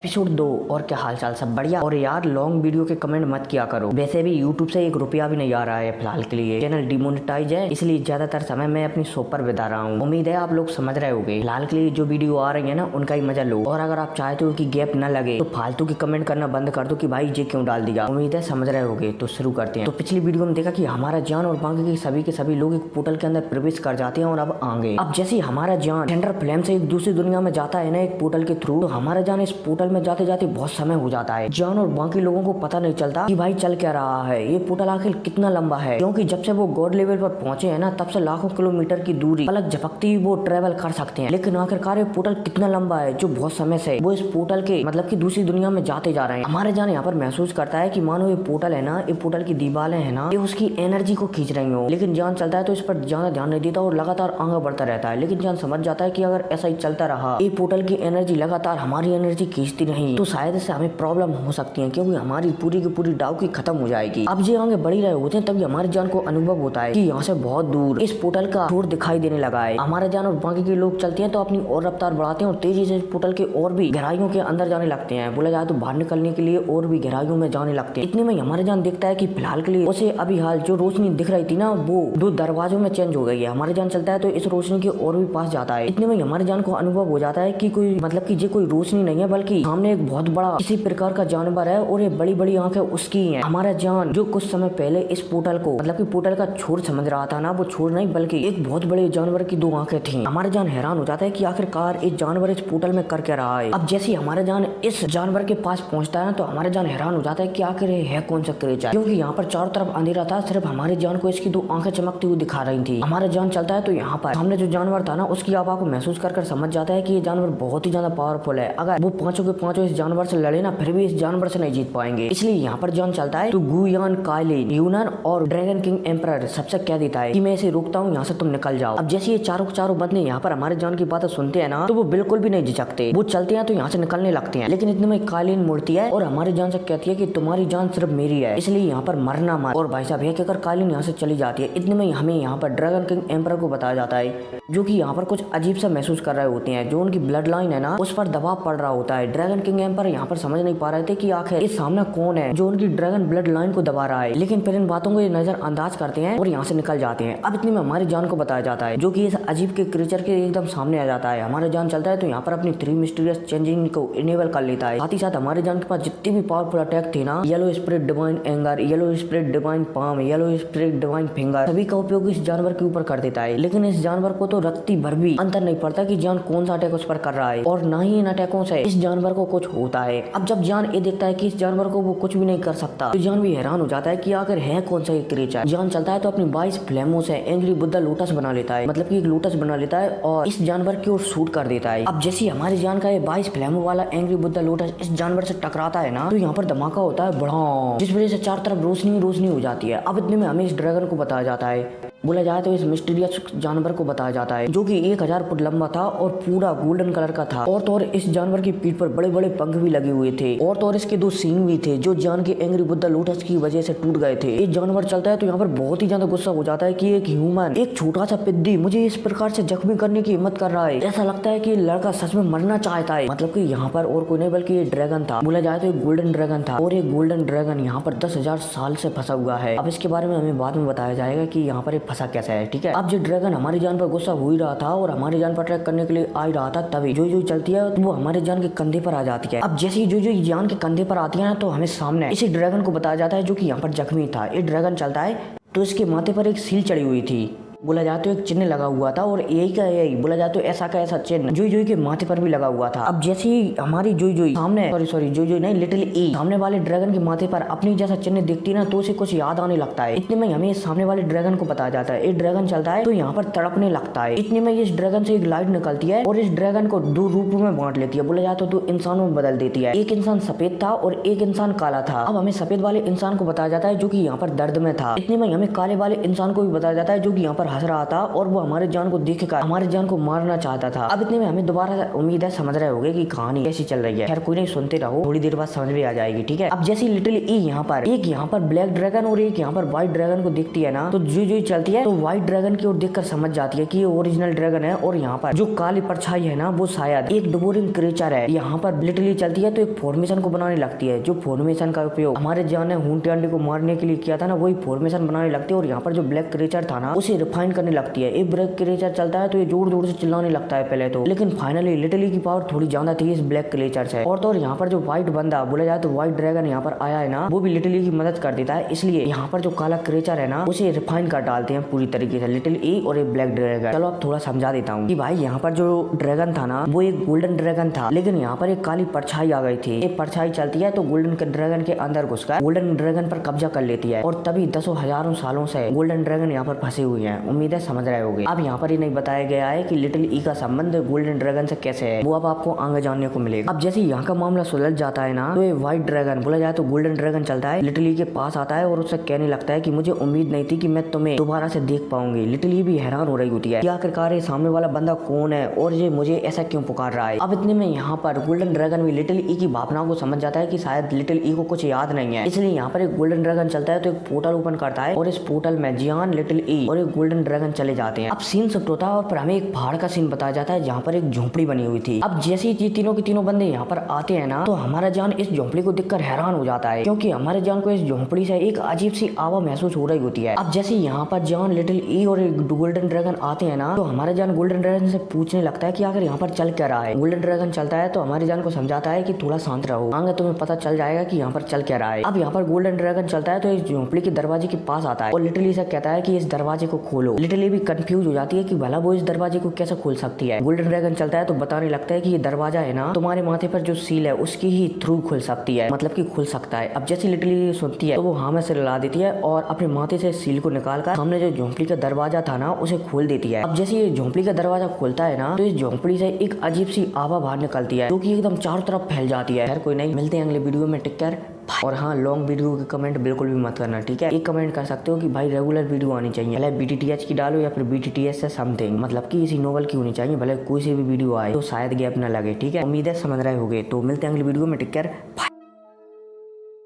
Episode 2। और क्या हालचाल, सब बढ़िया। और यार लॉन्ग वीडियो के कमेंट मत किया करो। वैसे भी यूट्यूब से 1 रुपया भी नहीं आ रहा है फिलहाल के लिए। चैनल डिमोनेटाइज है, इसलिए ज्यादातर समय मैं अपनी शॉप पर बिता रहा हूँ। उम्मीद है आप लोग समझ रहे होगे। फिलहाल के लिए जो वीडियो आ रही है ना, उनका ही मजा लो। और अगर आप चाहते हो कि गैप न लगे तो फालतू की कमेंट करना बंद कर दो कि भाई ये क्यों डाल दिया। उम्मीद है समझ रहे होगे। तो शुरू करते हैं। तो पिछली वीडियो में देखा कि हमारा जान और बाकी के सभी लोग एक पोर्टल के अंदर प्रवेश कर जाते हैं। और अब आगे अब जैसे हमारा जान सेंटर फ्लेम से एक दूसरी दुनिया में जाता है ना, एक पोर्टल के थ्रू, तो हमारा जान इस पोर्टल में जाते जाते बहुत समय हो जाता है। जान और बाकी लोगों को पता नहीं चलता कि भाई चल क्या रहा है, ये पोर्टल आखिर कितना लंबा है। क्योंकि जब से वो गॉड लेवल पर पहुंचे हैं ना, तब से लाखों किलोमीटर की दूरी पलक झपकती वो ट्रेवल कर सकते हैं। लेकिन आखिरकार ये पोर्टल कितना लंबा है जो बहुत समय से वो इस पोर्टल के मतलब की दूसरी दुनिया में जाते जा रहे हैं। हमारे जान यहाँ पर महसूस करता है कि मानो ये पोर्टल है ना, ये पोर्टल की दीवारें है ना, ये उसकी एनर्जी को खींच रही हो। लेकिन जान चलता है तो इस पर ज्यादा ध्यान नहीं देता और लगातार आगे बढ़ता रहता है। लेकिन जान समझ जाता है कि अगर ऐसा ही चलता रहा, ये पोर्टल की एनर्जी लगातार हमारी एनर्जी खींचती रही, तो शायद इससे हमें प्रॉब्लम हो सकती है, क्योंकि हमारी पूरी की पूरी डाउ की खत्म हो जाएगी। अब ये आगे बढ़ ही रहे होते हैं, तभी हमारी जान को अनुभव होता है कि यहाँ से बहुत दूर इस पोर्टल का छोर दिखाई देने लगा है। हमारे जान और बाकी के लोग चलते हैं तो अपनी और रफ्तार बढ़ाते हैं और तेजी से इस पोर्टल के और भी गहराइयों के अंदर जाने लगते हैं। बोला जाए तो बाहर निकलने के लिए और भी गहराइयों में जाने लगते हैं। इतने में हमारे जान देखता है कि फिलहाल के लिए उसे अभी हाल जो रोशनी दिख रही थी ना, वो 2 दरवाजों में चेंज हो गई है। हमारे जान चलता है तो इस रोशनी के और भी पास जाता है। इतने में हमारे जान को अनुभव हो जाता है कि कोई मतलब की ये कोई रोशनी नहीं है, बल्कि सामने एक बहुत बड़ा किसी प्रकार का जानवर है और ये बड़ी बड़ी आंखें उसकी हैं। हमारा जान जो कुछ समय पहले इस पोर्टल को मतलब कि पोर्टल का छोर समझ रहा था ना, वो छोर नहीं बल्कि एक बहुत बड़े जानवर की 2 आंखें थी। हमारा जान हैरान हो जाता है कि आखिरकार इस जानवर इस पोर्टल में कर क्या रहा है। अब जैसे हमारा जान इस जानवर के पास पहुंचता है तो हमारा जान हैरान हो जाता है कि आखिर है कौन सा क्रिएचर, क्योंकि यहाँ पर चारों तरफ अंधेरा था, सिर्फ हमारे जान को इसकी 2 आंखें चमकती हुई दिखा रही थी। हमारा जान चलता है तो यहाँ पर सामने जो जानवर था ना, उसकी आवाज को महसूस कर समझ जाता है कि ये जानवर बहुत ही ज्यादा पावरफुल है। अगर वो पांचों के पांचों इस जानवर से लड़े ना, फिर भी इस जानवर से नहीं जीत पाएंगे। इसलिए यहाँ पर जान चलता है तो गुयान, काइलिन, यूनान और ड्रैगन किंग एम्परर सबसे कह देता है कि मैं इसे रोकता हूँ, यहाँ से तुम निकल जाओ। अब जैसे ये चारों बंदे यहाँ पर हमारे जान की बातें सुनते हैं ना, तो वो बिल्कुल भी नहीं झिझकते, वो चलते हैं तो यहाँ से निकलने लगते हैं। लेकिन इतने में काइलिन मुड़ती है और हमारे जान से कहती है कि तुम्हारी जान सिर्फ मेरी है, इसलिए यहाँ पर मरना मत। और भाई साहब ये कहकर काइलिन यहाँ से चली जाती है। इतने में हमें यहाँ पर ड्रैगन किंग एम्परर को बताया जाता है, जो कि यहाँ पर कुछ अजीब सा महसूस कर रहे होते हैं। जो उनकी ब्लड लाइन है ना, उस पर दबाव पड़ रहा होता है। ड्रैगन किंग एम्परर यहाँ पर समझ नहीं पा रहे थे कि आखिर इस सामने कौन है जो उनकी ड्रैगन ब्लड लाइन को दबा रहा है। लेकिन फिर इन बातों को ये नजरअंदाज करते हैं और यहाँ से निकल जाते हैं। अब इतने में हमारी जान को बताया जाता है, जो कि इस अजीब के क्रिएचर के एकदम सामने आ जाता है। हमारे जान चलता है तो यहाँ पर अपनी 3 मिस्टीरियस चेंजिंग को इनेबल कर लेता है। साथ ही साथ हमारे जान के पास जितने भी पावरफुल अटैक थे ना, yellow spirit divine anger, yellow spirit divine palm, yellow spirit divine finger, सभी का उपयोग इस जानवर के ऊपर कर देता है। लेकिन इस जानवर को तो रत्ती भर भी अंतर नहीं पड़ता कि जान कौन सा अटैक उस पर कर रहा है, और न ही इन अटैकों से इस जानवर को कुछ होता है। अब जब जान ये देखता है कि इस जानवर को वो कुछ भी नहीं कर सकता, तो जान भी हैरान हो जाता है कि आखिर है कौन सा एक क्रिएचर। जान चलता है तो अपनी 22 फ्लेमों से एंग्री बुद्धा लोटस बना लेता है, मतलब कि एक लोटस बना लेता है और इस जानवर की ओर शूट कर देता है। अब जैसे हमारी जान का ये 22 फ्लेमों वाला एंग्री बुद्धा लोटस इस जानवर से टकराता है ना, तो यहाँ पर धमाका होता है बड़ा, जिस वजह से चारों तरफ रोशनी रोशनी हो जाती है। अब इतने में हमें इस ड्रैगन को बताया जाता है, बोला जाए तो इस मिस्टीरियस जानवर को बताया जाता है, जो कि 1000 फुट लंबा था और पूरा गोल्डन कलर का था। और तो और इस जानवर की पीठ पर बड़े बड़े पंख भी लगे हुए थे, और तो और इसके 2 सींग भी थे, जो जान के एंग्री बुद्धा लोटस की वजह से टूट गए थे। ये जानवर चलता है तो यहाँ पर बहुत ही ज्यादा गुस्सा हो जाता है कि एक ह्यूमन, एक छोटा सा पिद्दी मुझे इस प्रकार से जख्मी करने की हिम्मत कर रहा है। ऐसा लगता है कि लड़का सच में मरना चाहता है। मतलब कि यहाँ पर और कोई नहीं बल्कि ये ड्रैगन था। बोला जाए तो एक गोल्डन ड्रैगन था, और एक गोल्डन ड्रैगन यहाँ पर 10,000 साल से फंसा हुआ है। अब इसके बारे में हमें बाद में बताया जाएगा कि यहाँ पर फंसा कैसा है, ठीक है। अब जो ड्रैगन हमारी जान पर गुस्सा हो ही रहा था और हमारी जान पर अटैक करने के लिए आ ही रहा था, तभी जो चलती है तो वो हमारे जान के कंधे पर आ जाती है। अब जैसे ही जो जान के कंधे पर आती है तो हमें सामने इसी ड्रैगन को बताया जाता है, जो कि यहाँ पर जख्मी था। ये ड्रैगन चलता है तो इसके माथे पर एक सील चढ़ी हुई थी, बोला जाए तो एक चिन्ह लगा हुआ था, और यही का यही बोला जाए तो ऐसा का ऐसा चिन्ह जोई के माथे पर भी लगा हुआ था। अब जैसे ही हमारी जोई सामने जोई नहीं लिटिल ई सामने वाले ड्रैगन के माथे पर अपनी जैसा चिन्ह दिखती ना, तो उसे कुछ याद आने लगता है। इतने में हमें सामने वाले ड्रैगन को बताया जाता है। ये ड्रैगन चलता है तो यहाँ पर तड़पने लगता है। इतने में इस ड्रैगन से एक लाइट निकलती है और इस ड्रैगन को 2 रूपों में बांट लेती है। बोला जाए तो 2 इंसानों में बदल देती है। एक इंसान सफेद था और एक इंसान काला था। अब हमें सफेद वाले इंसान को बताया जाता है, जो कि यहाँ पर दर्द में था। इतने में हमें काले वाले इंसान को भी बताया जाता है, जो कि यहाँ पर ऊपर हंस रहा था और वो हमारे जान को देखकर हमारे जान को मारना चाहता था। अब इतने में हमें दोबारा उम्मीद है समझ रहे होगे कि कहानी कैसी चल रही है। खैर कोई नहीं, सुनते रहो, थोड़ी देर बाद समझ में आ जाएगी, ठीक है। अब जैसे लिटिल ई यहाँ पर ब्लैक ड्रैगन और एक यहाँ पर व्हाइट ड्रैगन को देखती है ना, तो जो चलती है तो व्हाइट ड्रैगन की ओर देखकर समझ जाती है कि ये ओरिजिनल ड्रैगन है और यहाँ पर जो काली परछाई है ना वो शायद एक डिवोरिंग क्रीचर है। यहाँ पर लिटरली चलती है तो एक फॉर्मेशन को बनाने लगती है, जो फॉर्मेशन का उपयोग हमारे जान ने हूंटी आंटी को मारने के लिए किया था ना, वही फॉर्मेशन बनाने लगती है। और यहाँ पर जो ब्लैक क्रीचर था ना उसे रिफाइन करने लगती है। एक ब्लैक क्रीचर चलता है तो ये जोर जोर से चिल्लाने लगता है पहले तो, लेकिन फाइनली लिटरली की पावर थोड़ी ज्यादा थी इस ब्लैक क्रीचर से। और तो यहाँ पर जो व्हाइट बंदा बोला जाए तो व्हाइट ड्रैगन यहाँ पर आया है ना, वो भी लिटरली की मदद कर देता है। इसलिए यहाँ पर जो काला क्रीचर है ना उसे रिफाइन कर डालते हैं पूरी तरीके से लिटिल ई और एक ब्लैक ड्रैगन। चलो अब थोड़ा समझा देता हूँ कि भाई यहाँ पर जो ड्रैगन था ना वो एक गोल्डन ड्रैगन था, लेकिन यहाँ पर एक काली परछाई आ गई थी। एक परछाई चलती है तो गोल्डन ड्रैगन के अंदर घुसकर गोल्डन ड्रैगन पर कब्जा कर लेती है और तभी दसों हजारों सालों से गोल्डन ड्रैगन यहाँ पर फंसे हुए हैं। उम्मीद है समझ रहे होगे। अब यहाँ पर ये नहीं बताया गया है कि लिटिल ई का संबंध गोल्डन ड्रैगन से कैसे है, वो अब आपको आगे जानने को मिलेगा। अब जैसे यहाँ का मामला सुलझ जाता है ना, तो ये व्हाइट ड्रैगन बोला जाए तो गोल्डन ड्रैगन चलता है लिटिल ई के पास आता है और उससे कहने लगता है कि मुझे उम्मीद नहीं थी कि मैं तुम्हें दोबारा से देख पाऊंगी। लिटिल ई भी हैरान हो रही होती है कि आखिरकार ये सामने वाला बंदा कौन है और ये मुझे ऐसा क्यों पुकार रहा है। अब इतने में यहाँ पर गोल्डन ड्रैगन भी लिटिल ई की भावनाओं को समझ जाता है कि शायद लिटिल ई को कुछ याद नहीं है, इसलिए यहाँ पर एक गोल्डन ड्रैगन चलता है तो एक पोर्टल ओपन करता है और इस पोर्टल में जियान, लिटिल ई और एक गोल्डन ड्रैगन चले जाते हैं। अब सीन सब होता है और फिर हमें एक पहाड़ का सीन बताया जाता है जहाँ पर एक झोंपड़ी बनी हुई थी। अब जैसे ही तीनों के तीनों बंदे यहाँ पर आते हैं ना, तो हमारा जान इस झोंपड़ी को देखकर हैरान हो जाता है, क्योंकि हमारे जान को इस झोंपड़ी से एक अजीब सी आवा महसूस हो रही होती है। अब जैसे यहाँ पर जान, लिटिल ई और एक गोल्डन ड्रैगन आते हैं ना, तो हमारा जान गोल्डन ड्रैगन से पूछने लगता है कि आखिर यहाँ पर चल क्या रहा है। गोल्डन ड्रैगन चलता है तो हमारे जान को समझाता है कि थोड़ा शांत रहो, आगे तुम्हें पता चल जाएगा कि यहाँ पर चल क्या रहा है। अब यहाँ पर गोल्डन ड्रैगन चलता है तो इस झोंपड़ी के दरवाजे के पास आता है और लिटिल ई से कहता है कि इस दरवाजे को खोलो। लिटिल ई भी कंफ्यूज हो जाती है कि भला वो इस दरवाजे को कैसे खोल सकती है। गोल्डन ड्रैगन चलता है तो बताने लगता है कि ये दरवाजा है ना, तुम्हारे माथे पर जो सील है उसकी ही थ्रू खुल सकती है, मतलब कि खुल सकता है। अब जैसे लिटिल ई सुनती है तो वो हाँ में सिर हिला देती है और अपने माथे से सील को निकालकर सामने जो झोंपड़ी का दरवाजा था ना उसे खोल देती है। अब जैसे ये झोंपड़ी का दरवाजा खोलता है ना, तो इस झोंपड़ी से एक अजीब सी आवा बाहर निकलती है जो कि एकदम चारों तरफ फैल जाती है। खैर कोई नहीं, मिलते हैं अगले वीडियो में, टेक केयर। और हाँ, लॉन्ग वीडियो के कमेंट बिल्कुल भी मत करना, ठीक है। एक कमेंट कर सकते हो कि भाई रेगुलर वीडियो आनी चाहिए, भले BTTH की डालो या फिर BTTH से समथिंग, मतलब कि इसी नोवेल की होनी चाहिए, भले कोई सी भी वीडियो आए तो शायद गैप ना लगे, ठीक है। उम्मीद है समझ रहे होगे। तो मिलते हैं अगली वीडियो में, टेक केयर।